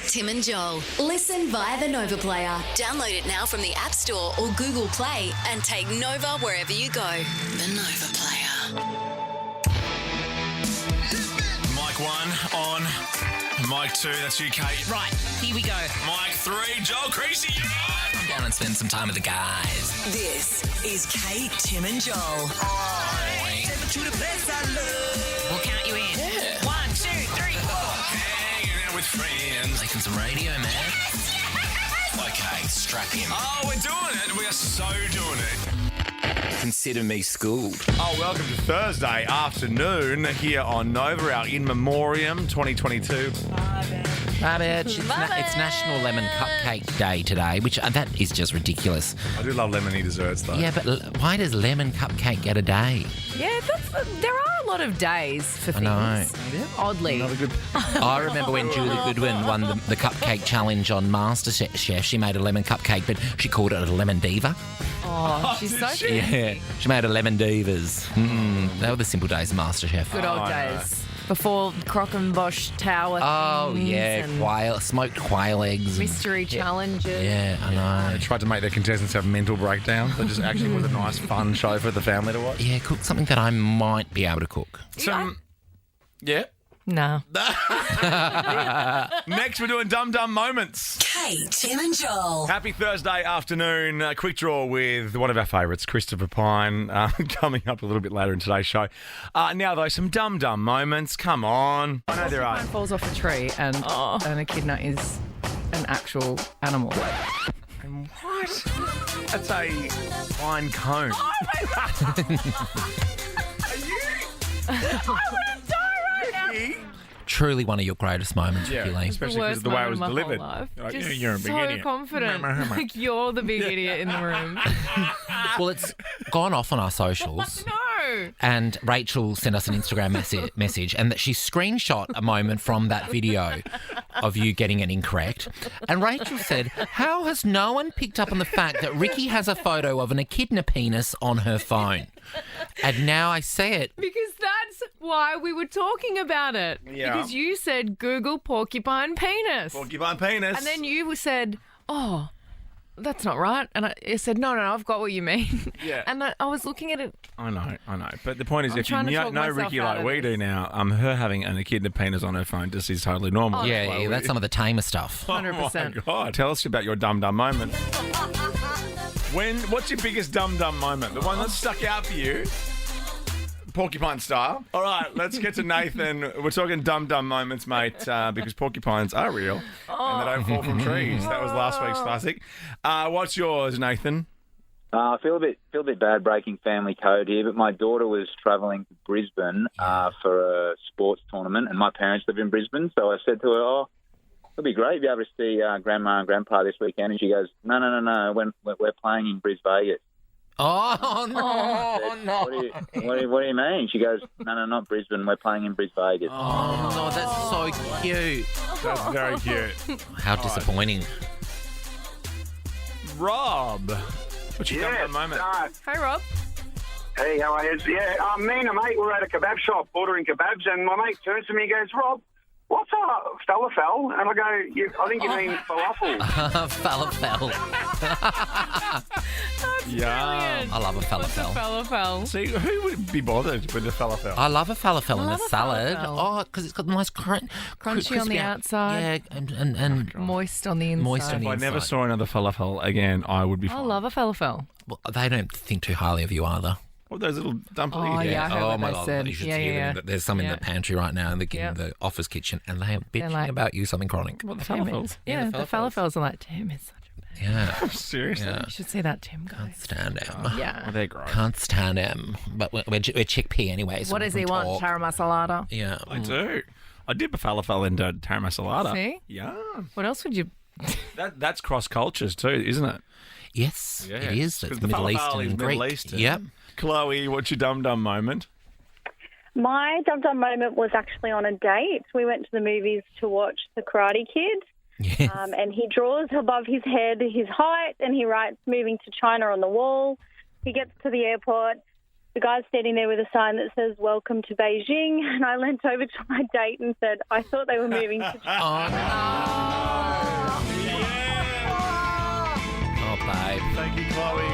Tim and Joel. Listen via the Nova Player. Download it now from the App Store or Google Play and take Nova wherever you go. The Nova Player. Mic 1 on. Mic 2, that's you, Kate. Right, here we go. Mic 3, Joel Creasy. Come down and spend some time with the guys. This is Kate, Tim and Joel. We'll count you in. Yeah. 1, 2, 3, 4. Hanging out with friends. Making some radio, man. Okay, strap in. Oh, we're doing it. We are so doing it. Consider me schooled. Oh, welcome to Thursday afternoon here on Nova, our In Memoriam 2022. It's National Lemon Cupcake Day today, which that is just ridiculous. I do love lemony desserts, though. Yeah, but why does lemon cupcake get a day? Yeah, there are a lot of days for things. I know. Oddly. Not a good... I remember when Julie Goodwin won the cupcake challenge on MasterChef. She made a lemon cupcake, but she called it a lemon diva. Oh, she's so she? Yeah, she made a lemon divas. They were the simple days of MasterChef. good old days. Before Croquembosch Tower Oh, things yeah, and smoked quail eggs. mystery challenges. Yeah, I know. They tried to make their contestants have mental breakdowns. It just actually was a nice, fun show for the family to watch. Yeah, cook something that I might be able to cook. Yeah. No. Next, we're doing Dum Dum Moments. Kate, Tim and Joel. Happy Thursday afternoon. Quick draw with one of our favourites, Christopher Pine, coming up a little bit later in today's show. Now, though, some Dum Dum Moments. Come on. I know there are. One falls off a tree and an echidna is an actual animal. What? That's a pine cone. Truly one of your greatest moments, Yeah, Elaine. especially because of the way it was delivered. Like, You're just a big so idiot. confident. Like you're the big idiot in the room. Well, it's gone off on our socials. No. And Rachel sent us an Instagram message and that she screenshot a moment from that video of you getting it incorrect. And Rachel said, how has no one picked up on the fact that Ricky has a photo of an echidna penis on her phone? And now I see it. Because that's why we were talking about it. Yeah. Because you said Google porcupine penis. Porcupine penis. And then you said, oh, that's not right. And I said, no, I've got what you mean. Yeah. And I was looking at it. I know. But the point is, I'm if you trying to know talk myself Ricky out like of we do this. now, her having an echidna penis on her phone just is totally normal. Oh, Yeah, that's some of the tamer stuff. 100%. Oh my God. Tell us about your Dum Dum moment. What's your biggest Dum Dum moment? The one that stuck out for you? Porcupine style. All right, let's get to Nathan. We're talking Dum Dum moments, mate, because porcupines are real and they don't fall from trees. That was last week's classic. What's yours, Nathan? I feel a bit bad breaking family code here, but my daughter was travelling to Brisbane for a sports tournament, and my parents live in Brisbane. So I said to her, "Oh, it'll be great to be able to see Grandma and Grandpa this weekend." And she goes, "No, we're playing in Bris Vegas." Oh, no. What do you mean? She goes, "No, not Brisbane. We're playing in Bris Vegas." Oh, no, that's so cute. That's very cute. How disappointing. Rob, what's your Dum Dum moment? Hey, Rob. Hey, how are you? Yeah, me and a mate were at a kebab shop ordering kebabs, and my mate turns to me and goes, "Rob, what's a falafel?" And I go, "I think you mean falafel." Falafel. Yeah. I love a falafel. Falafel. See, who would be bothered with the falafel? I love a falafel in a love a salad. falafel. Oh, because it's got nice Crunchy on the crispy outside. Yeah, and Moist on the inside. Moist on If the I never inside. saw another falafel again, I would be I fine. love a falafel. well, they don't think too highly of you either. What, those little dumplings? Oh, yeah. I heard oh what my they God! said. You should Yeah, see yeah, them. There's some in yeah. the pantry right now in the Yeah. the office kitchen, and they are bitching like- about you something chronic. What, the Damn falafels? it. Yeah, the falafels are like, damn, it's such a bad. Yeah, Seriously? yeah. You should see that, Tim, guys. Can't stand them. Yeah. Well, they're gross. Can't stand them. But we're chickpea anyway. So What we does can he want? talk. Taramasalada? Yeah. I do. I dip a falafel into taramasalada. See? Yeah. What else would you... That's cross cultures too, isn't it? Yes, it is. It's 'Cause the Middle falafel Eastern is and Greek. Middle Eastern. Yep. Chloe, what's your Dum Dum moment? My Dum Dum moment was actually on a date. We went to the movies to watch The Karate Kid, Yes. and he draws above his head his height, and he writes "moving to China" on the wall. He gets to the airport. The guy's standing there with a sign that says "Welcome to Beijing," and I leant over to my date and said, "I thought they were moving to China." Oh, no. babe. Thank you, Chloe.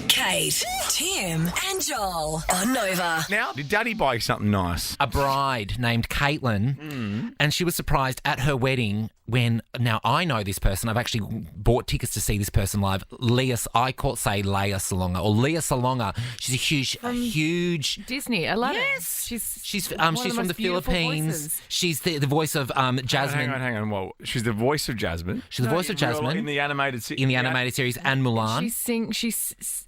Kate, Tim, and Joel on Nova. Now, did Daddy buy you something nice? A bride named Caitlin, and she was surprised at her wedding when, now I know this person, I've actually bought tickets to see this person live, Leah Salonga, or Leah Salonga. She's a huge Disney, Aladdin. Yes. She's one of from the most beautiful Philippines. voices. She's the voice of Jasmine. Hang on. Well, she's the voice of Jasmine. She's the voice of Jasmine in the animated series and Mulan. She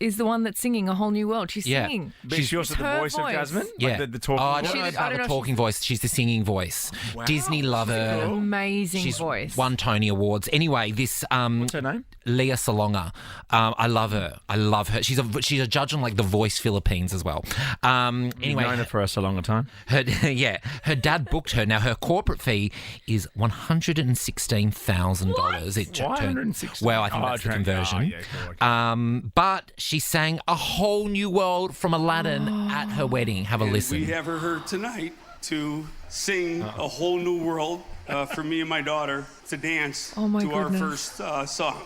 is the one that's singing A Whole New World. She's Yeah. singing. But she's also the her voice of Jasmine? Yeah. Like the talking I voice? don't know I about don't the know, talking voice. She's the singing voice. Disney lover. An amazing She's voice. won Tony Awards. Anyway, this What's her name? Leah Salonga. I love her. She's a judge on like The Voice Philippines as well. Anyway, You've known her for so long a time. Her dad booked her. Now her corporate fee is $116,000. Why 116? Well, I think that's the conversion. But she sang A Whole New World from Aladdin at her wedding. Have a listen. We have her tonight to sing A Whole New World for me and my daughter to dance Oh my to goodness. our first song.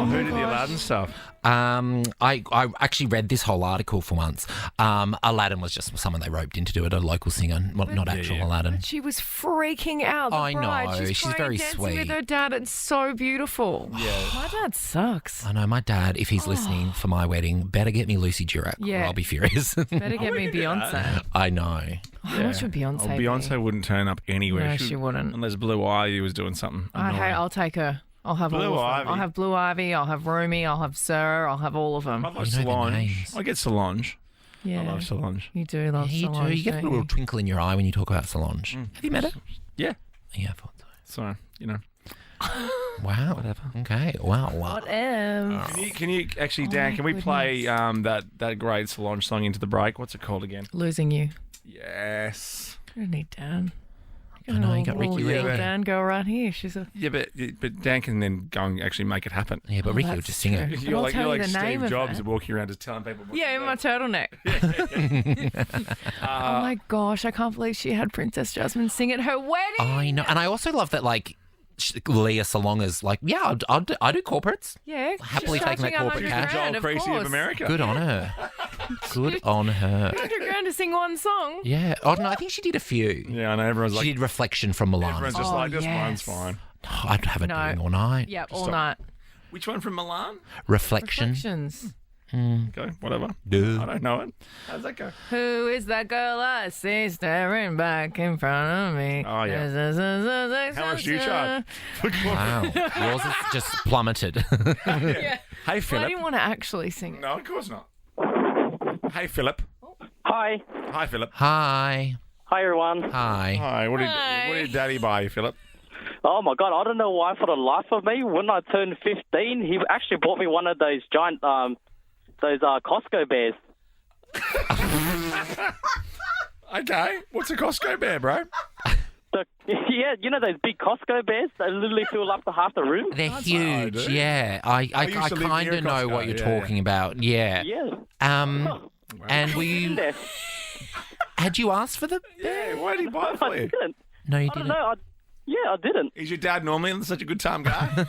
Who did the Aladdin stuff? I actually read this whole article for once. Aladdin was just someone they roped in to do it, a local singer, not actual Aladdin. She was freaking out. The I bride. know, she's crying, very dancing sweet. with her dad. It's so beautiful. Yeah. My dad sucks. I know my dad, if he's listening for my wedding, better get me Lucy Durack or Yeah. I'll be furious. Better get me Beyonce. I know. How much would Beyonce be? Beyonce wouldn't turn up anywhere. No, she wouldn't. Unless Blue Ivy was doing something. I'll take her. I'll have Blue all of them. Ivy. I'll have Blue Ivy. I'll have Romy. I'll have Sir. I'll have all of them. I like You know their Solange. names. I get Solange. Yeah. I love Solange. You do love You Solange, do. You get a don't little you? twinkle in your eye when you talk about Solange. Have you met her? Yeah. Yeah, I thought so. So, you know. Wow. Whatever. Okay. Wow. What else? Can you actually, Dan, my can we play goodness. that great Solange song into the break? What's it called again? Losing you. Yes. I don't need Dan. I know, you got Ricky Little Lee. young Dan go right here. She's a. Yeah, but Dan can then go and actually make it happen. Yeah, but Oh, Ricky will that's just sing it. true. You're I'll like, tell you're you like the name Steve of Jobs it. walking around just telling people what Yeah, to in do. my turtleneck. Oh my gosh, I can't believe she had Princess Jasmine sing at her wedding. I know. And I also love that, like, Leah Salonga's like, yeah, I do corporates. Yeah, Happily she's taking that charging corporate 100 cash. grand, Joel Creasy course. of America. Good on her. Good on her. 100 grand to sing one song. Yeah. Oh, no, I think she did a few. Yeah, I know. Everyone's She like, did Reflection from Milan. everyone's just Oh, like, this yes. one's fine. Oh, I'd have it No. doing all night. Yeah, all Stop. night. Which one from Milan? Reflection. Reflections. Okay, whatever. Duh. I don't know it. How's that go? Who is that girl I see staring back in front of me? Oh, yeah. How much do you charge? Wow. Yours is just plummeted. Yeah. Hey, I Philip. didn't want to actually sing it. No, of course not. Hey, Philip. Hi. Hi, Philip. Hi. Hi, everyone. Hi. Hi. What Hi. did Daddy buy you, Philip? Oh, my God. I don't know why, for the life of me, when I turned 15, he actually bought me one of those giant, those Costco bears. Okay. What's a Costco bear, bro? Yeah, you know those big Costco bears that literally fill up to half the room? They're I huge. do. Yeah. I used to live kind near of know Costco, what you're yeah. talking about. Yeah. Yeah. And were In you, there. had you asked for the Yeah. Why did he buy it I for you? didn't. No, you I don't didn't. know. I didn't. Is your dad normally such a good time guy?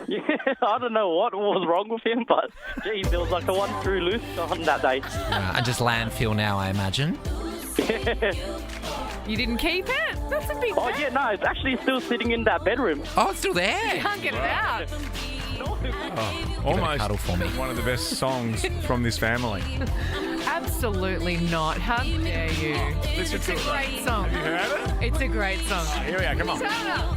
Yeah, I don't know what was wrong with him, but gee, there was like the one screw loose on that day. And just landfill now, I imagine. You didn't keep it? That's a big Oh bear. yeah, no, it's actually still sitting in that bedroom. Oh, it's still there. Can't get it out. Almost cuddle for me. one of the best songs from this family. Absolutely not. How dare you? Listen It's to a it. great song. You heard it? It's a great song. Here we are. Come on. Turn up.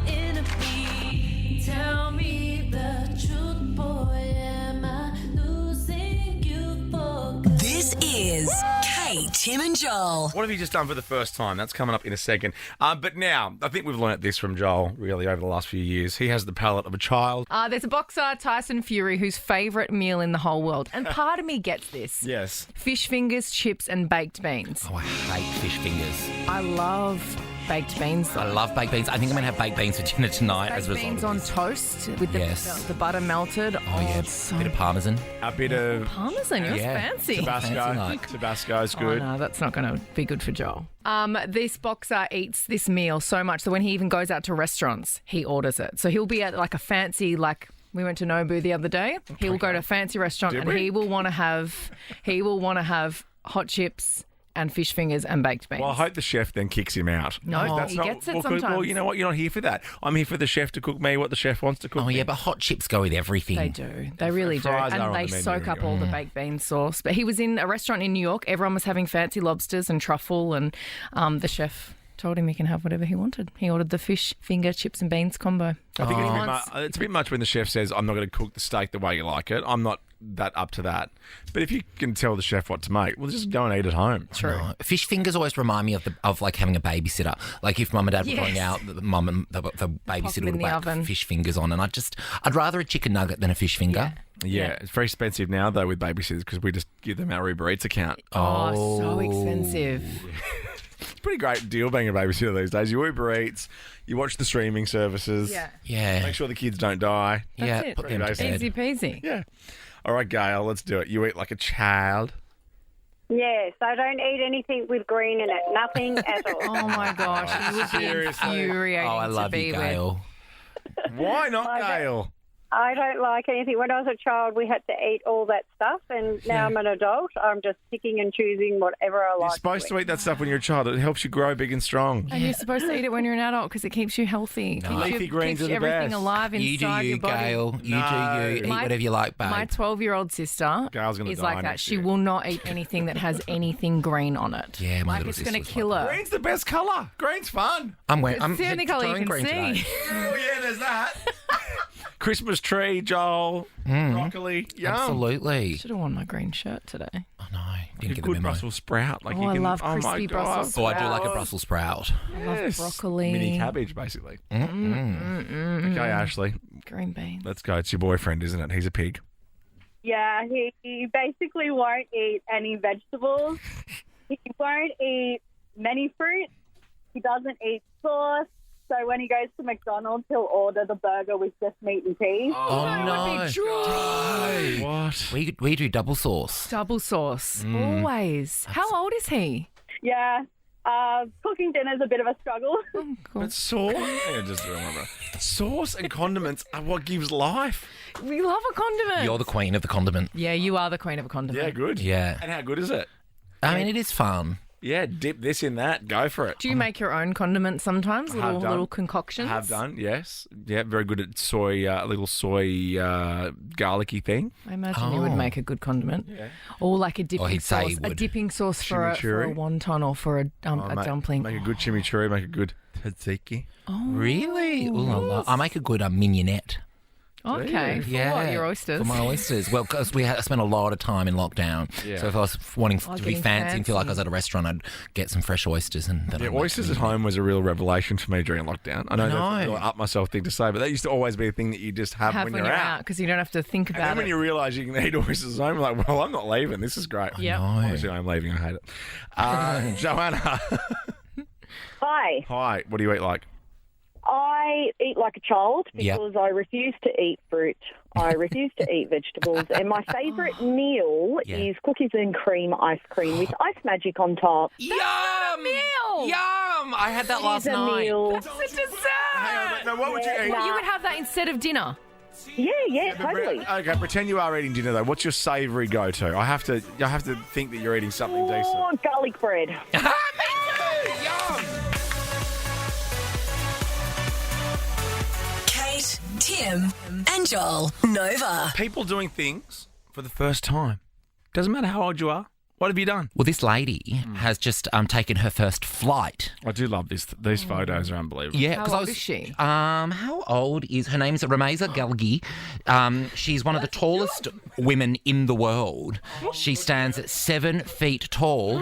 Tell me the truth, boy, am I losing you for good? This is Kate. Tim and Joel. What have you just done for the first time? That's coming up in a second. But now, I think we've learnt this from Joel, really, over the last few years. He has the palate of a child. There's a boxer, Tyson Fury, whose favourite meal in the whole world, and part of me gets this. Yes. Fish fingers, chips and baked beans. Oh, I hate fish fingers. I love baked beans, though. I love baked beans. I think I'm going to have baked beans for dinner tonight as a Baked result. beans of on this. toast with the butter melted. Oh, yeah. It's so Bit of parmesan. A bit of Parmesan, you're Yeah. fancy. Fancy Tabasco. like. Tabasco's Oh, good. no, that's not going to be good for Joel. This boxer eats this meal so much that when he even goes out to restaurants, he orders it. So he'll be at like a fancy, like we went to Nobu the other day. He'll go to a fancy restaurant Did and we? he will want to have hot chips and fish fingers and baked beans. Well, I hope the chef then kicks him out. No, he gets it well, sometimes. Well, you know what? You're not here for that. I'm here for the chef to cook me what the chef wants to cook Oh, me. yeah, but hot chips go with everything. They do. They really do. fries are And on they the menu soak up anyway. all the baked bean sauce. But he was in a restaurant in New York. Everyone was having fancy lobsters and truffle, and the chef told him he can have whatever he wanted. He ordered the fish finger, chips and beans combo. I think Oh. it's a bit much when the chef says, I'm not going to cook the steak the way you like it. I'm not that up to that. But if you can tell the chef what to make, well, just go and eat at home. True. No. Fish fingers always remind me of like having a babysitter. Like if mum and dad were Yes. going out, the mum and the babysitter in would the whack oven. fish fingers on, and I'd rather a chicken nugget than a fish finger. Yeah, it's very expensive now, though, with babysitters because we just give them our Uber Eats account. Oh, so expensive. It's a pretty great deal being a babysitter these days. You Uber Eats, you watch the streaming services. Yeah. Yeah. Make sure the kids don't die. yeah, it. put them to bed. Easy peasy. Yeah. All right, Gail, let's do it. You eat like a child. Yes, I don't eat anything with green in it. Nothing at all. Oh my gosh, you would be Seriously? infuriating Oh, I love to be you, with. Gail. Why not, Gail? I don't like anything. When I was a child, we had to eat all that stuff, and now I'm an adult. I'm just picking and choosing whatever I like. You're supposed to eat that stuff when you're a child. It helps you grow big and strong. And you're supposed to eat it when you're an adult because it keeps you healthy. No. Keeps Leafy you, greens keeps are the everything best. alive You inside do you, your body. Gail. You No. do you. Eat My- whatever you like, babe. My 12-year-old sister Gail's gonna is die like that. next She year. will not eat anything that has anything green on it. Yeah, my like little it's going to sister's kill her. Green's the best colour. Green's fun. I'm wearing. I'm It's the only colour you can green see. today. Oh, yeah, there's that. Christmas tree, Joel. Broccoli. Yum. Absolutely. Should have worn my green shirt today. Oh no, A didn't get the good memo. Brussels sprout. Like Oh, you I can, love oh my crispy God. Brussels Oh, I do like a sprouts. Brussels sprout. Yes. broccoli. Mini cabbage, basically. Okay, Ashley, Green beans. let's go. It's your boyfriend, isn't it? He's a pig. Yeah, he basically won't eat any vegetables. He won't eat many fruits. He doesn't eat sauce. So when he goes to McDonald's, he'll order the burger with just meat and cheese. Oh no! What? We do double sauce. Double sauce. Always. How old is he? Yeah, cooking dinner's a bit of a struggle. But sauce? Yeah, just remember. Sauce and condiments are what gives life. We love a condiment. You're the queen of the condiment. Yeah, you are the queen of a condiment. Yeah, good. Yeah. And how good is it? I mean, it is fun. Yeah, dip this in that. Go for it. Do you make your own condiments sometimes? I have done. Little concoctions? Have done, yes. Yeah, very good at soy, little soy garlicky thing. I imagine you would Oh. make a good condiment. Or like a dipping he'd say sauce. he A would. dipping sauce for a Chimichurri? wonton or for a Make- dumpling. Make a good chimichurri, make a good tzatziki. Really? Ooh la la. I make a good mignonette. Okay. For Yeah. what, your oysters? For my oysters. Well, because I spent a lot of time in lockdown. Yeah. So if I was wanting Oh, to be getting fancy and feel like I was fancy. at a restaurant, I'd get some fresh oysters. And then Yeah, I'd make oysters at some- home was a real revelation for me during lockdown. I know that's a know. real up myself thing to say, but that used to always be a thing that you just have, Have when you're out. because you don't have to think And then about when it. you realise you can eat oysters at home, you're like, well, I'm not leaving. This is great. Yep. Obviously, I'm leaving. I hate it. Joanna. Hi. Hi. What do you eat like? I eat like a child Yep. because I refuse to eat fruit. I refuse to eat vegetables. And my favourite meal Yeah. is cookies and cream ice cream with ice magic on top. Yum! meal. Yum! I had that last It's a night. meal. It's a dessert. No, what would you eat? You would have that instead of dinner. Yeah, totally. Okay, pretend you are eating dinner though. What's your savoury go-to? I have to think that you're eating something decent. Oh, garlic bread. Yum! Kate, Tim, and Joel. Nova. People doing things for the first time. Doesn't matter how old you are. What have you done? Well, this lady has just taken her first flight. I do love this. These photos are unbelievable. Yeah, How 'cause I old was, is she? How old is her name? Is Rameza Galgi? She's one of the tallest women in the world. She stands at 7 feet tall.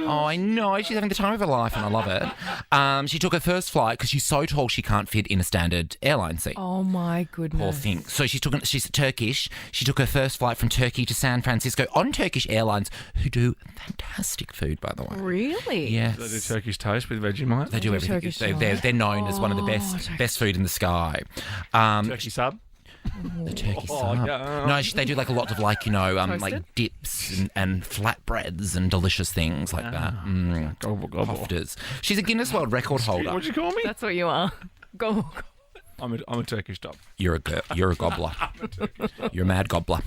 Oh, I know. She's having the time of her life, and I love it. She took her first flight because she's so tall she can't fit in a standard airline seat. Oh, my goodness. Poor thing. So she's Turkish. She took her first flight from Turkey to San Francisco on Turkish Airlines, who do fantastic food, by the way. Really? Yes. They do Turkish toast with Vegemite. They do everything. They're known as one of the best food in the sky. Turkey sub. The turkey sub. yeah. No, they do like a lot of like dips and flatbreads and delicious things like that. Gobble, gobble. Kofters. She's a Guinness World Record holder. What'd you call me? That's what you are. Go. I'm a Turkish dog. You're a gobbler. You're a mad gobbler.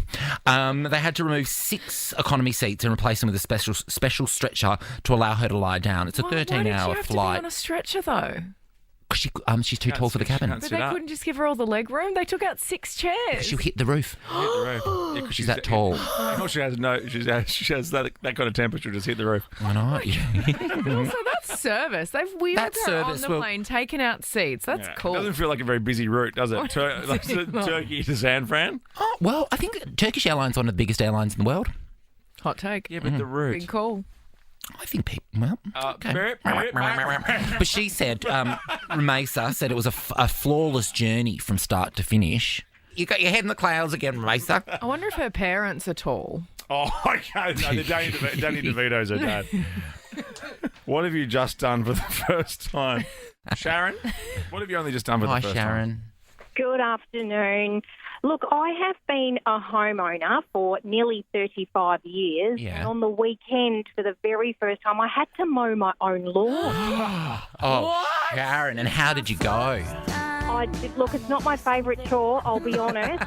They had to remove 6 economy seats and replace them with a special stretcher to allow her to lie down. It's a 13-hour Why did she have flight. to be on a stretcher, though? Because she's too tall for the cabin. But they couldn't just give her all the leg room. They took out 6 chairs. She'll hit the roof. Yeah, She's that tall. She has that kind of temperature. Just hit the roof. Why not? Also, that's service. They've wheeled her on the plane, taken out seats. That's cool. It doesn't feel like a very busy route, does it? Turkey to San Fran? Oh, well, I think Turkish Airlines is one of the biggest airlines in the world. Hot take. Yeah, but the route. Big call. I think people, well, okay. But she said, Ramesa said it was a flawless journey from start to finish. You got your head in the clouds again, Ramesa. I wonder if her parents are tall. Oh, okay. No, Danny DeVito's her dad. What have you just done for the first time? Sharon, what have you only just done for the first time? Hi, Sharon. Good afternoon. Look, I have been a homeowner for nearly 35 years. Yeah. And on the weekend, for the very first time, I had to mow my own lawn. Oh, Sharon, and how did you go? Look, it's not my favourite chore, I'll be honest.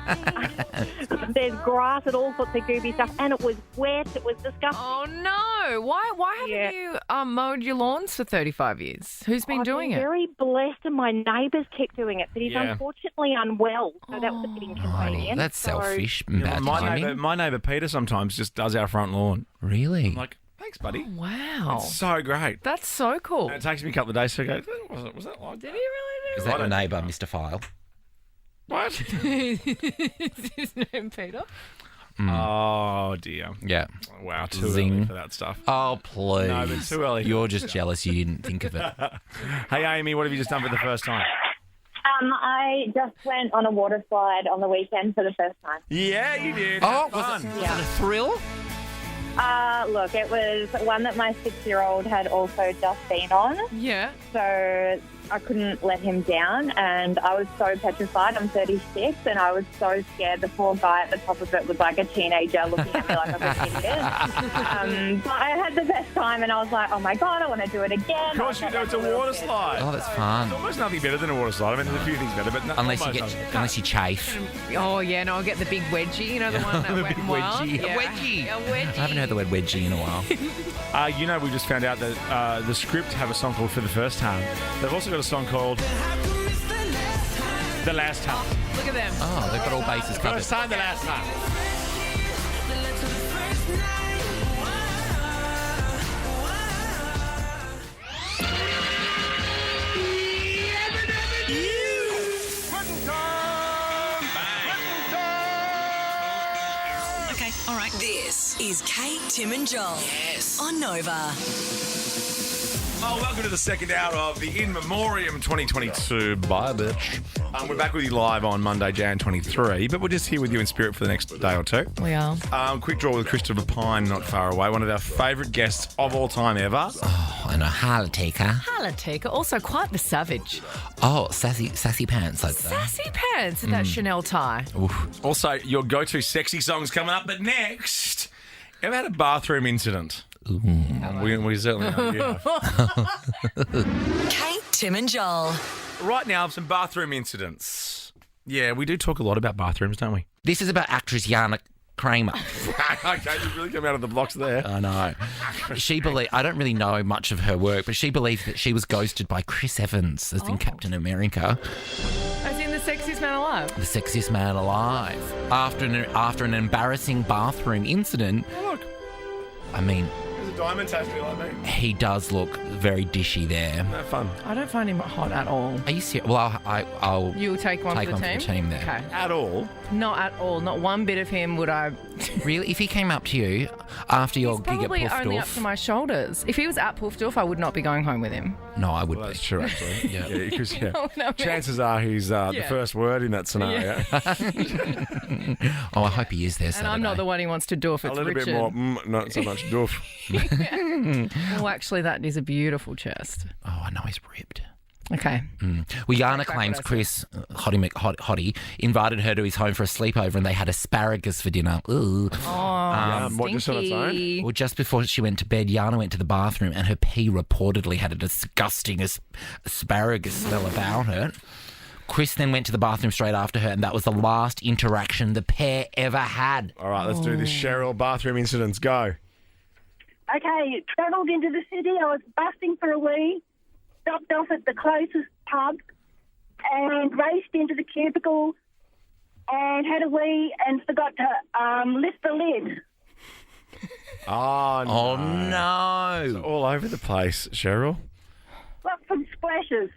There's grass and all sorts of goopy stuff, and it was wet. It was disgusting. Oh, no. Why haven't you mowed your lawns for 35 years? Who's been doing it? I'm very blessed, and my neighbours keep doing it, but he's unfortunately unwell, so that was a bit inconvenient. That's selfish. My neighbour Peter sometimes just does our front lawn. Really? I'm like, thanks, buddy. Wow. It's so great. That's so cool. And it takes me a couple of days to go, was that like Did he really do Is that your neighbour, Mr. File? What? Is his name Peter? Oh, dear. Yeah. Wow, too Zing. early for that stuff. Oh, please. No, but too early. You're just jealous you didn't think of it. Hey, Amy, what have you just done for the first time? I just went on a water slide on the weekend for the first time. Yeah, you did. Oh, was it a thrill? Look, it was one that my 6-year-old had also just been on. Yeah. So I couldn't let him down, and I was so petrified. I'm 36, and I was so scared. The poor guy at the top of it was like a teenager looking at me like I was an idiot. But I had the best time, and I was like, oh my God, I want to do it again. Of course you do. It's a water slide. Oh, that's fun. It's almost nothing better than a water slide. I mean, there's a few things better, but unless you chafe. Oh, yeah, no, I'll get the big wedgie, you know, the one that The wet big and wild. wedgie. Yeah. A wedgie. A wedgie. I haven't heard the word wedgie in a while. We just found out that the script have a song called For the First Time. They've also got a song called The Last Time. Look at them. Oh, they've got all bases covered. First time, the last time. Okay, all right. This is Kate, Tim and Joel. Yes. On Nova. Oh, welcome to the second hour of the In Memoriam 2022. Bye, bitch. We're back with you live on Monday, Jan 23, but we're just here with you in spirit for the next day or two. We are. Quick draw with Christopher Pine, not far away. One of our favourite guests of all time ever. Oh, and a Harletika. Harletika, also quite the savage. Oh, sassy pants like that. Sassy pants and that Chanel tie. Oof. Also, your go-to sexy songs coming up, but next, ever had a bathroom incident? We certainly know you have. Kate, Tim and Joel. Right now, some bathroom incidents. Yeah, we do talk a lot about bathrooms, don't we? This is about actress Jana Kramer. Okay, you really come out of the blocks there. I know. I don't really know much of her work, but she believes that she was ghosted by Chris Evans as in Captain America. As in the sexiest man alive. The sexiest man alive. After an embarrassing bathroom incident. Look. I mean, a diamond tattoo like me. He does look very dishy there. No fun. I don't find him hot at all. Are you serious? Well, I'll You'll take one, take for, one the for the team there. Okay. At all? Not at all. Not one bit of him would I. Really? If he came up to you after your gig at Probably only up Puffdorf? to my shoulders. If he was at Puffdorf, I would not be going home with him. No, I would Well, be. that's true, actually. Yeah. Because You know what I mean? chances are he's the Yeah. first word in that scenario. Oh, I hope he is there And Saturday. I'm not the one he wants to do if A it's little Richard. bit more, not so much doof. Well, actually, that is a beautiful chest. Oh, I know he's ripped. Okay. Well, Yana Back claims what I Chris, Hottie, invited her to his home for a sleepover and they had asparagus for dinner. Ooh. What, just on its own? Stinky. Well, just before she went to bed, Yana went to the bathroom and her pee reportedly had a disgusting asparagus smell about it. Chris then went to the bathroom straight after her, and that was the last interaction the pair ever had. All right, let's do this. Cheryl, bathroom incidents, go. Okay, travelled into the city. I was busting for a wee, stopped off at the closest pub and raced into the cubicle and had a wee and forgot to lift the lid. Oh, no. Oh, no. All over the place, Cheryl. Lots of splashes.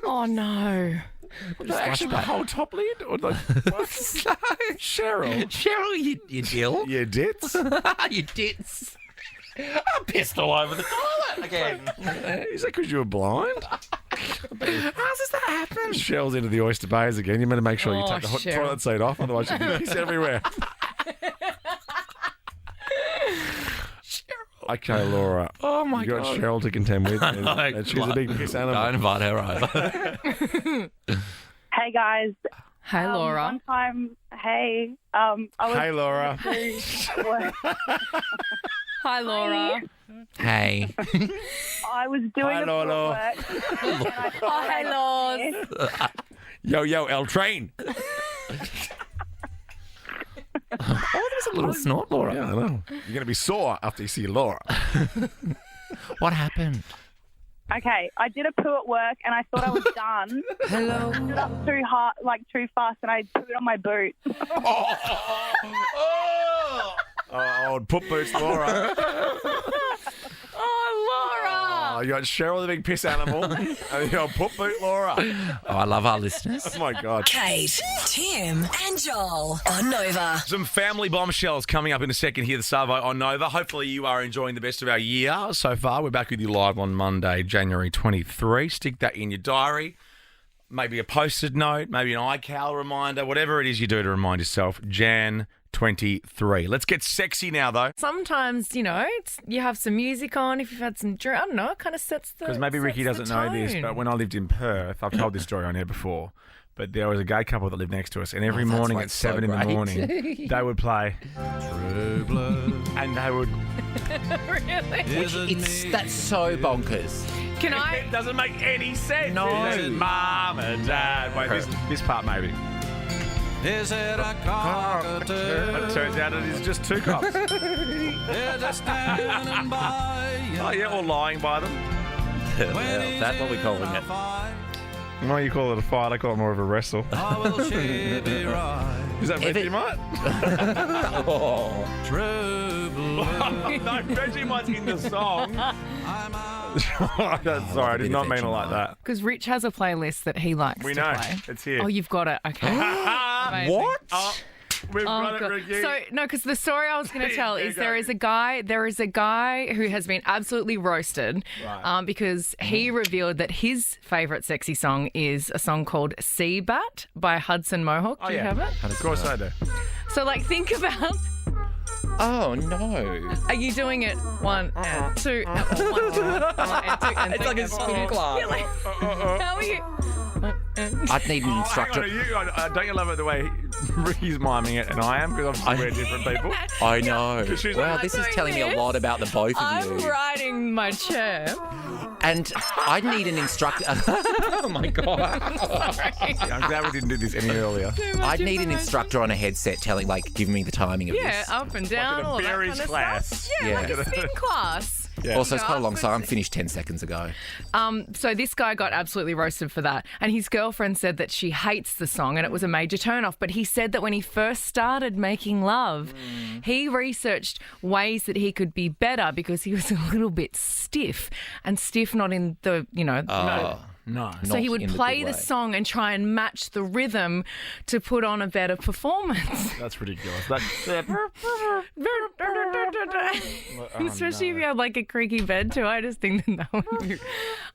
Oh, no. Actually, the whole top lid? Or like, what? Cheryl. Cheryl, you dill. You dits? You dits. I'm pissed all over the toilet again. Is that because you were blind? How does that happen? Cheryl's into the Oyster Bays again. You better make sure you Oh, take the Cheryl. toilet seat off, otherwise you'll be piss everywhere. Okay, Laura. Oh, my you got God. Cheryl to contend with, and, know. and she's a big piss animal. Don't invite her over. Hey guys. Hey, Laura. One time, hey, I was Hey, Laura. Hi, Laura. Hey. I was doing Hi, a Lolo. work. Oh, hey, Laws. Yo, L Train. Oh, there's a little snort, Laura. Yeah, I know. You're going to be sore after you see Laura. What happened? Okay, I did a poo at work and I thought I was done. Hello. Stood up too hard, like too fast, and I pooed on my boot. Old poop boots, Laura. Oh, Laura. Oh, you got Cheryl the big piss animal, and you got poop boot, Laura. Oh, I love our listeners. Oh, my God. Kate, Tim, and Joel on Nova. Some family bombshells coming up in a second here, the Savo on Nova. Hopefully you are enjoying the best of our year so far. We're back with you live on Monday, January 23. Stick that in your diary. Maybe a post-it note, maybe an iCal reminder, whatever it is you do to remind yourself. Jan 23. Let's get sexy now, though. Sometimes, you have some music on. If you've had some drink, I don't know, it kind of sets the Because maybe Ricky sets doesn't the know this, tone. but when I lived in Perth, I've told this story on here before, but there was a gay couple that lived next to us, and every that's morning like at so 7 in the great. morning, they would play True Blood, and they would... Really? That's so bonkers. Can I? It doesn't make any sense. No. It says, Mum and Dad. Wait, this part maybe. Is it a cockatoo? It turns out it is just two cops. Is it standing by you? Oh, yeah, or lying by them. That's what we're calling it. Why you call it a fight? I call it more of a wrestle. Oh, will she be right? Is that Vegemite? True blue. No, Vegemite's in the song. Sorry, I did not mean it like that. Because Rich has a playlist that he likes We to know. play. It's here. Oh, you've got it. Okay. Amazing. What? Oh, we've got it, God. Ricky. So no, because the story I was going to tell There is you there go. is a guy who has been absolutely roasted because he revealed that his favourite sexy song is a song called Sea Bat by Hudson Mohawk. Do you have it? Of course I do. So think about. Oh, no. Are you doing it? One and two. And one, and two. And It's like a spin class. Yeah, how are you? I'd need an instructor. Don't you love it the way Ricky's miming it and I am? Because obviously we're different people. I know. She's Wow, like, this is doing telling me a this. lot about the both of I'm you. riding my chair. And I'd need an instructor. Oh, my God. I'm glad we didn't do this any earlier. I'd need an instructor on a headset telling, giving me the timing of Yeah, this. up and down, Like in a all that Berries kind of class. stuff. Yeah, like a spin class. Yeah. Also, it's quite a long song. I'm finished 10 seconds ago. So this guy got absolutely roasted for that. And his girlfriend said that she hates the song and it was a major turnoff. But he said that when he first started making love, he researched ways that he could be better because he was a little bit stiff. And stiff not in the, No. So he would in the play good the way. song and try and match the rhythm to put on a better performance. That's ridiculous. Especially if you had like a creaky bed too. I just think that would be...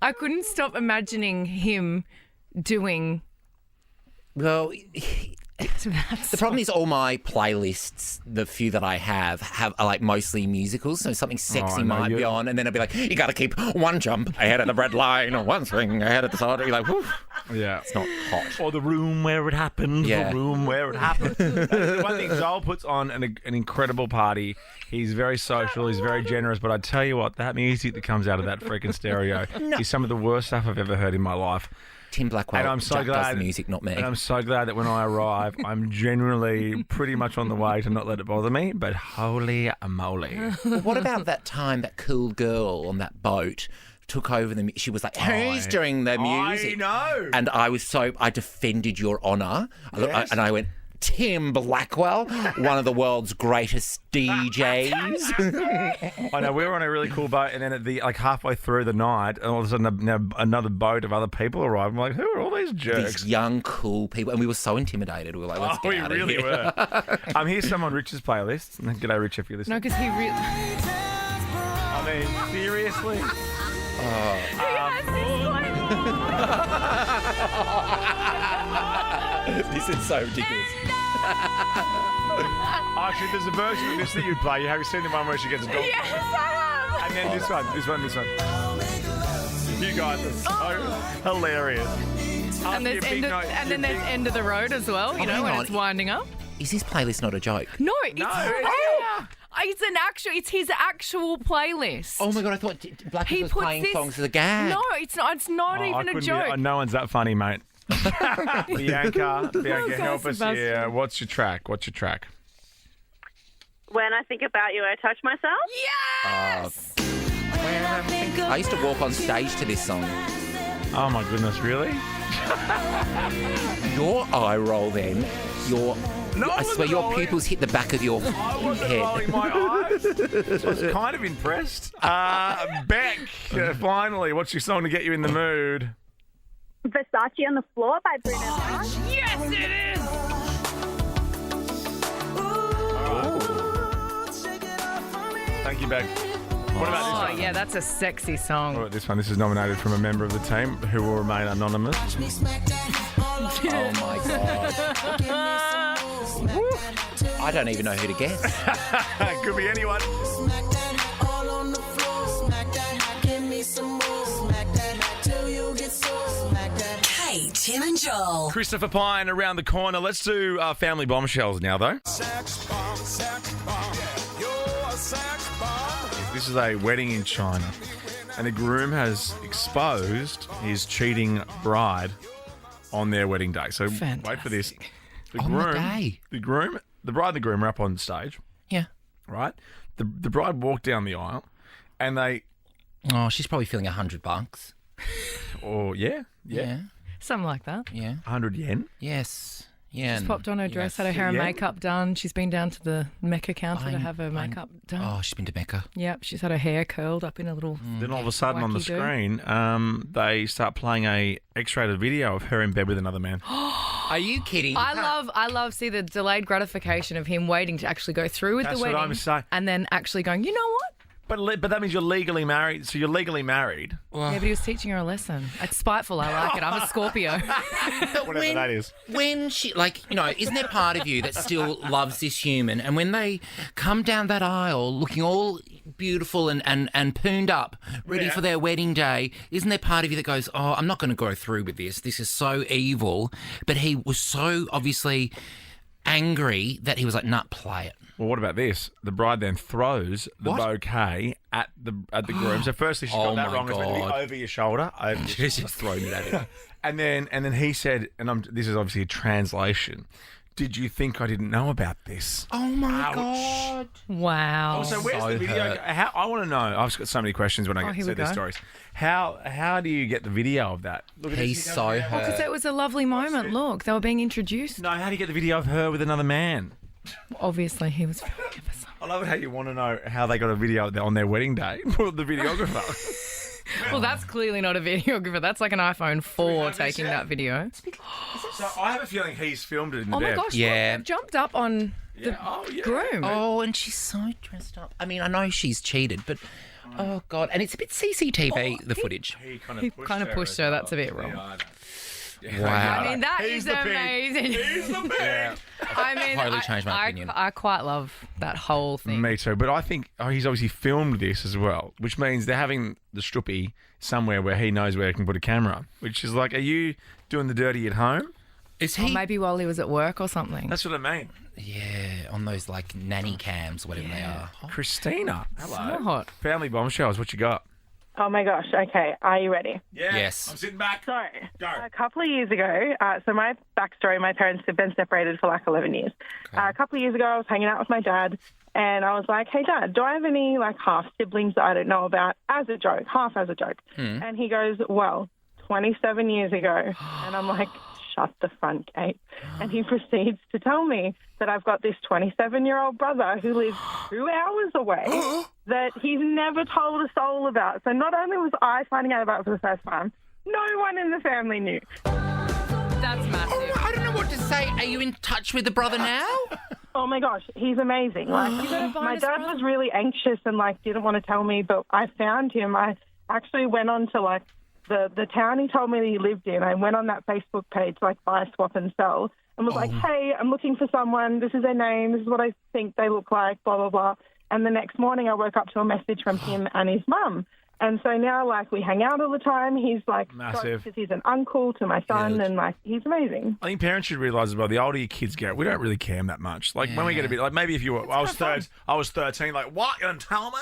I couldn't stop imagining him doing... Well, the problem is all my playlists, the few that I have are like mostly musicals. So something sexy might be on, and then I'll be like, you got to keep one jump ahead of the red line or one swing ahead of the side. You're like, whew. Yeah. It's not hot. Or the room where it happened. Yeah. The room where it happened. One thing, Joel puts on an incredible party. He's very social. He's very generous. But I tell you what, that music that comes out of that freaking stereo is some of the worst stuff I've ever heard in my life. Tim Blackwell And I'm so Jack glad does the music, not me. And I'm so glad that when I arrive, I'm generally pretty much on the way to not let it bother me. But holy moly. Well, what about that time that cool girl on that boat took over she was like, who's doing the music? I know. And I defended your honour. Yes. And I went, Tim Blackwell, one of the world's greatest DJs. I know, we were on a really cool boat, and then halfway through the night, all of a sudden another boat of other people arrived. I'm like, who are all these jerks? These young, cool people. And we were so intimidated. We were like, let's get out of here. Were. Here's some on Rich's playlist. G'day, Rich, if you're listening. No, because he really... I mean, seriously? This is so ridiculous. Actually, there's a version of this that you'd play. Have you seen the one where she gets a dog? Yes, I have. And then this one. You guys are so hilarious. And then there's End of the Road as well, when it's winding up. Is this playlist not a joke? No, it's his actual playlist. Oh my God, I thought Blackie was playing songs as a gag. No, it's not. It's not even a joke. No one's that funny, mate. Bianca, help us here. What's your track? When I think about you, I touch myself. Yes! I used to walk on stage to this song. Oh my goodness, really? Your eye roll then, I swear your pupils hit the back of your head. I wasn't rolling my eyes. I was kind of impressed. Beck, finally, what's your song to get you in the mood? Versace on the Floor by Bruno Mars. Yes, it is! Thank you, Beck. What about this one? Oh, yeah, that's a sexy song. What about this one? This is nominated from a member of the team who will remain anonymous. Oh my God. I don't even know who to guess. Could be anyone. Hey, Tim and Joel. Christopher Pine around the corner. Let's do family bombshells now, though. This is a wedding in China, and the groom has exposed his cheating bride on their wedding day. So wait for this. The bride and the groom are up on stage. Yeah. Right? The bride walked down the aisle, and they... Oh, she's probably feeling $100. Oh, yeah. Something like that. Yeah. 100 yen? Yes. Yeah. She's popped on her dress, had her hair and makeup done. She's been down to the Mecca counter to have her makeup done. Oh, she's been to Mecca. Yep, she's had her hair curled up in a little... Then all of a sudden on the wacky-do. screen, they start playing a X-rated video of her in bed with another man. Are you kidding? I love the delayed gratification of him waiting to actually go through with That's the wedding. what I'm saying. And then actually going, you know what? But that means you're legally married. So you're legally married. Yeah, but he was teaching her a lesson. It's spiteful. I like it. I'm a Scorpio. Whatever that is. When she, isn't there part of you that still loves this human? And when they come down that aisle looking all beautiful and pooned up, ready for their wedding day, isn't there part of you that goes, oh, I'm not going to go through with this. This is so evil. But he was so obviously angry that he was like, nah, play it. Well, what about this? The bride then throws the bouquet at the groom. So firstly, she's got that wrong. It's meant to be over your shoulder. She's just thrown it at him. And then he said, this is obviously a translation, did you think I didn't know about this? Oh my God. Wow. Oh, so where's the video? I want to know. I've got so many questions when I get to these stories. How do you get the video of that? Look at He's this. so hurt. Because it was a lovely moment. Look, they were being introduced. No, how do you get the video of her with another man? Obviously, he was. I love it how you want to know how they got a video on their wedding day. The videographer. Well, that's clearly not a videographer. That's like an iPhone 4 taking that video. So I have a feeling he's filmed it in the Oh my bed. gosh, look, they've jumped up on the groom. Oh, and she's so dressed up. I mean, I know she's cheated, but oh God, and it's a bit CCTV, the footage. He kind of pushed her. That's a bit wrong. Wow. I mean, that is He's the pig. amazing. He's the pig. I mean, Totally changed my opinion. I quite love that whole thing. Me too, but I think he's obviously filmed this as well, which means they're having the stroopy somewhere where he knows where he can put a camera, which is like, are you doing the dirty at home? Is Or maybe while he was at work or something. That's what I mean. Yeah, on those like nanny cams, whatever they are. Christina, hello. So hot. Family bombshells, what you got? Oh my gosh, okay. Are you ready? Yeah. Yes. I'm sitting back. So, Go. a couple of years ago, so my backstory, my parents have been separated for like 11 years. A couple of years ago, I was hanging out with my dad, and I was like, hey, Dad, do I have any like half siblings that I don't know about? As a joke, half as a joke. And he goes, well, 27 years ago. And I'm like, shut the front gate. And he proceeds to tell me that I've got this 27-year-old brother who lives 2 hours away that he's never told a soul about. So not only was I finding out about it for the first time, no one in the family knew. That's massive. Oh, I don't know what to say. Are you in touch with the brother now? Oh my gosh, he's amazing. Like, my dad was really anxious and like didn't want to tell me, but I found him. I actually went on to like the town he told me that he lived in. I went on that Facebook page, like buy, swap and sell, and was like, hey, I'm looking for someone. This is their name. This is what I think they look like, blah, blah, blah. And the next morning I woke up to a message from him and his mum. And so now, like, we hang out all the time. He's, like, Massive. because he's an uncle to my son, and, like, he's amazing. I think parents should realise as well, the older your kids get, we don't really care that much. Like, when we get a bit, like, maybe if you were, I was 13, like, what? You're going to tell me?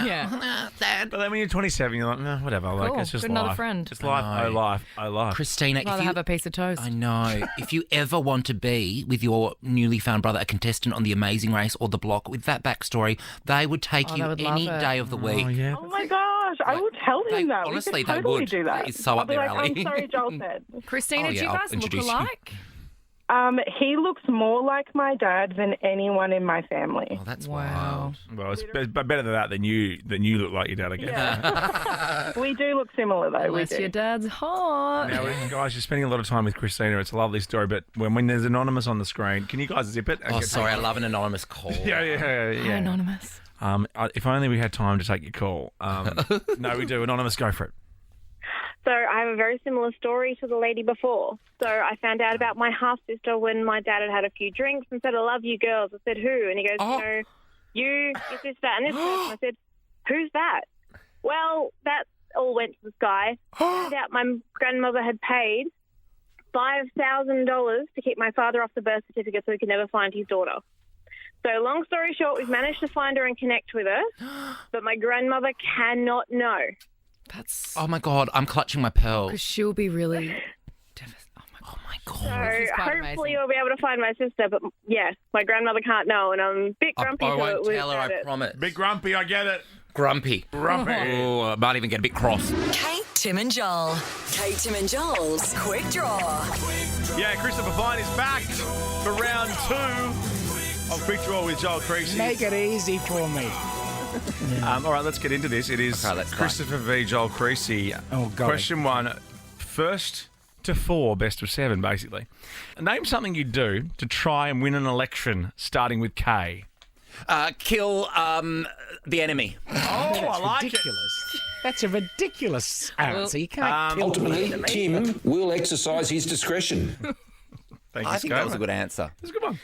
Yeah. Dad. But then when you're 27, you're like, no, whatever. Like, Cool. it's just Good life. another friend. It's life. I know. Oh, life. Oh, life. Christina, Rather have a piece of toast. I know. If you ever want to be with your newly found brother, a contestant on The Amazing Race or The Block, with that backstory, they would take Oh, you they would love any it. day of the week. Oh, yeah. Oh, my gosh. I will tell him that. honestly, we they could totally would. do that. That is so I'll up be their like, alley. I'm sorry, Joel said. Christina, Oh, do yeah, you I'll guys look introduce you. alike? He looks more like my dad than anyone in my family. Oh, that's Wow. Well, it's better than that than you look like your dad, I guess. Yeah. We do look similar, though. Unless we do. your dad's hot. Now, guys, you're spending a lot of time with Christina. It's a lovely story, but when there's anonymous on the screen, can you guys zip it? Oh, sorry, I love an anonymous call. Yeah. Hi, Anonymous. If only we had time to take your call. No, we do. Anonymous, go for it. So I have a very similar story to the lady before. So I found out about my half-sister when my dad had had a few drinks and said, I love you girls. I said, who? And he goes, you, your sister, and this person. I said, who's that? Well, that all went to the sky. Found out my grandmother had paid $5,000 to keep my father off the birth certificate so he could never find his daughter. So long story short, we've managed to find her and connect with her, but my grandmother cannot know. That's... Oh, my God, I'm clutching my pearl. Because she'll be really... Oh, my God. So This is quite hopefully amazing. you'll be able to find my sister, but yeah, my grandmother can't know, and I'm a bit grumpy. I to won't lose tell her, about I it. promise. Big grumpy, I get it. Grumpy. Oh, I might even get a bit cross. Kate, Tim and Joel. Kate, Tim and Joel's Quick Draw. Yeah, Christopher Fine is back for round 2 of Quick Draw with Joel Creasy. Make it easy for me. All right, let's get into this. It is Okay, let's go. Christopher v. Joel Creasy. Oh, God. Question 1, first to 4, best of 7, basically. Name something you do to try and win an election starting with K. Kill the enemy. Oh, I like Ridiculous. That's a ridiculous answer. You can't kill Ultimately, them. Tim will exercise his discretion. Thank you, I think that was a Scott. good answer. That's a good one.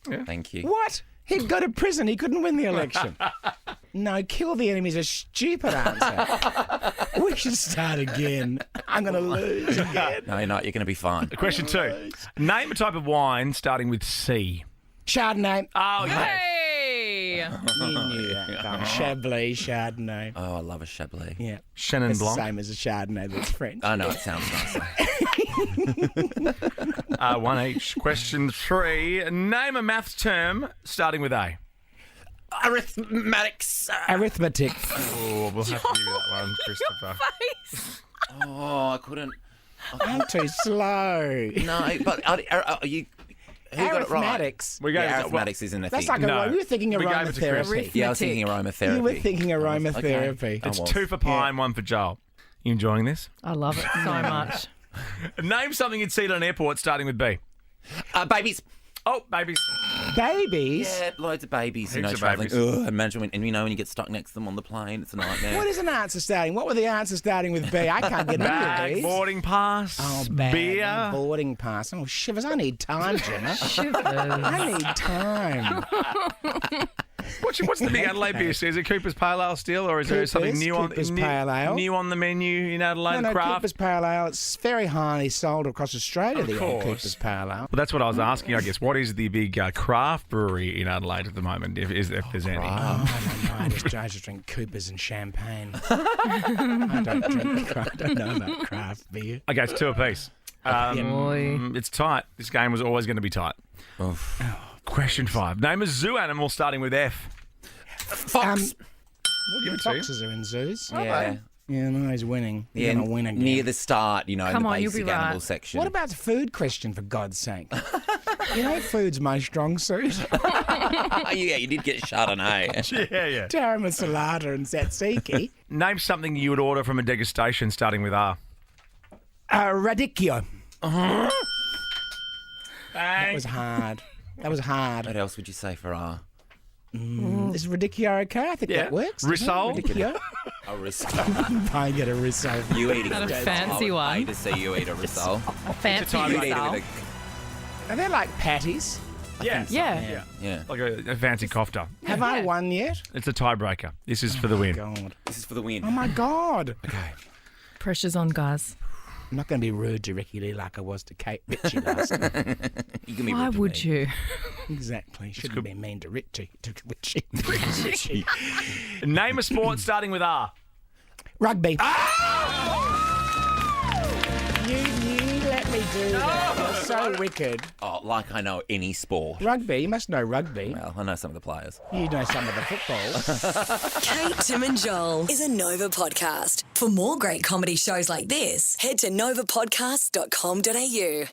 Yeah. Thank you. What? He'd go to prison. He couldn't win the election. No, kill the enemy is a stupid answer. We should start again. I'm going to lose again. No, you're not. You're going to be fine. Question 2. Name a type of wine starting with C. Chardonnay. Oh, yeah. Hey! You knew that. Don't. Chablis, Chardonnay. Oh, I love a Chablis. Yeah. Chenin It's the Blanc. same as a Chardonnay that's French. I know, it sounds nice. One each. Question 3. Name a maths term starting with A. Arithmetics. Arithmetic. Oh, we'll have to give you that one, Christopher. Oh, I couldn't. I'm too slow. No, but are you... Who got it right? Arithmetics. Arithmetics isn't a That's thing. like you were thinking aromatherapy. Yeah, I was thinking aromatherapy. You were thinking aromatherapy. Okay. It's 2 for Pie and 1 for Joel. You enjoying this? I love it so much. Name something you'd see at an airport starting with B. Babies. Oh, babies. Babies? Yeah, loads of babies. Heaps of traveling. babies. Ugh, imagine when you get stuck next to them on the plane. It's a nightmare. What is an answer starting? What were the answers starting with B? I can't get any of Bag, these. boarding pass, Oh, bag, beer. boarding pass. Oh, shivers. I need time, Gemma. Shivers. I need time. What's the big Adelaide beer? Is it Cooper's Pale Ale still, or is there something new Cooper's Pale Ale. new on the menu in Adelaide? No, Craft. Cooper's Pale Ale. It's very highly sold across Australia, the old course. Cooper's Pale Ale. Well, that's what I was asking, I guess. What is the big craft brewery in Adelaide at the moment, if there's any? I don't know. I just drink Coopers and champagne. I don't know about craft beer. Okay, it's 2 apiece. It's tight. This game was always going to be tight. Question 5. Name a zoo animal starting with F. Fox. We'll give it to you. Foxes are in zoos. Yeah. Yeah, no, he's winning. You're going to win again. Near the start, in Come the on, you'll basic be right. animal section. What about the food question, for God's sake? Food's my strong suit. Yeah, you did get Chardonnay. Yeah. Taramasalada and tzatziki. Name something you would order from a degustation starting with R. Radicchio. That was Bang. hard. What else would you say for R? Is Radicchio okay? I think that works. Rissole? Radicchio. A rissole. I get a rissole. You eating Not a rissole. fancy one. I would pay to see you eat a rissole. Fancy You'd eat it rissole. with Are they like patties? Yeah. Yeah. Like a fancy kofta. Have I won yet? It's a tiebreaker. This is for the win. God. This is for the win. Oh, my God. Okay. Pressure's on, guys. I'm not going to be rude to Ricky Lee like I was to Kate Ritchie last time. You can be Why rude to would me. you? Exactly. Shouldn't be mean to Ritchie. Name a sport starting with R. Rugby. You let me do that. You're so wicked. Oh, like I know any sport. Rugby. You must know rugby. Well, I know some of the players. You know some of the football. Kate, Tim and Joel is a Nova podcast. For more great comedy shows like this, head to novapodcast.com.au.